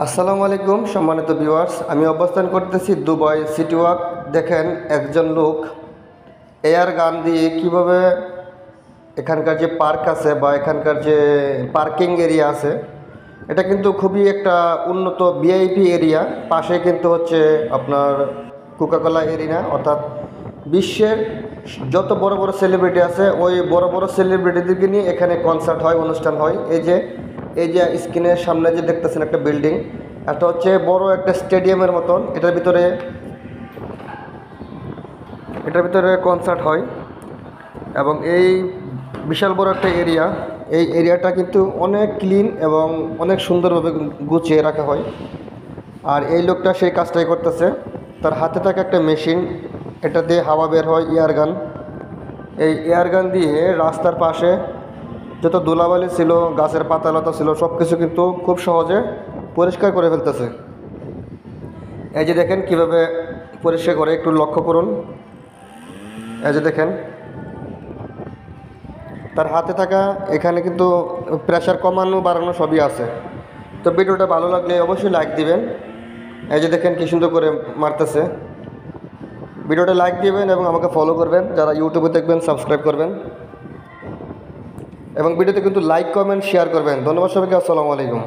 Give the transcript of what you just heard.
আসসালামু আলাইকুম সম্মানিত ভিউয়ার্স, আমি অবস্থান করতেছি দুবাই সিটি ওয়াক। দেখেন একজন লোক এয়ার গান দিয়ে কিভাবে এখানকার যে পার্ক আছে বা এখানকার যে পার্কিং এরিয়া আছে, এটা কিন্তু খুবই একটা উন্নত ভিআইপি এরিয়া। পাশে কিন্তু হচ্ছে আপনার কোকাকোলা এরিনা, অর্থাৎ বিশ্বের যত বড় বড় সেলিব্রিটি আছে ওই বড় বড় সেলিব্রিটিদেরকে নিয়ে এখানে কনসার্ট হয়, অনুষ্ঠান হয়। এই যে স্ক্রিনের সামনে যে দেখতেছেন একটা বিল্ডিং, এটা হচ্ছে বড় একটা স্টেডিয়ামের মতন। এটার ভিতরে কনসার্ট হয় এবং এই বিশাল বড় একটা এরিয়া। এই এরিয়াটা কিন্তু অনেক ক্লিন এবং অনেক সুন্দরভাবে গুছিয়ে রাখা হয়। আর এই লোকটা সেই কাজটাই করতেছে। তার হাতে থাকে একটা মেশিন, এটা দিয়ে হাওয়া বের হয়, এয়ার গান। এই এয়ার গান দিয়ে রাস্তার পাশে যত ধুলাবালি ছিল, গাছের পাতালতা ছিল, সব কিছু কিন্তু খুব সহজে পরিষ্কার করে ফেলতেছে। এই যে দেখেন কিভাবে পরিষ্কার করে, একটু লক্ষ্য করুন। এই যে দেখেন তার হাতে থাকা, এখানে কিন্তু প্রেশার কমানো বাড়ানো সবই আছে। তো ভিডিওটা ভালো লাগলে অবশ্যই লাইক দিবেন। এই যে দেখেন কী সুন্দর করে মারতেছে। ভিডিওটা লাইক দিবেন এবং আমাকে ফলো করবেন। যারা ইউটিউবে দেখবেন সাবস্ক্রাইব করবেন এবং ভিডিওতে কিন্তু লাইক কমেন্ট শেয়ার করবেন। ধন্যবাদ সবাইকে। আসসালামু আলাইকুম।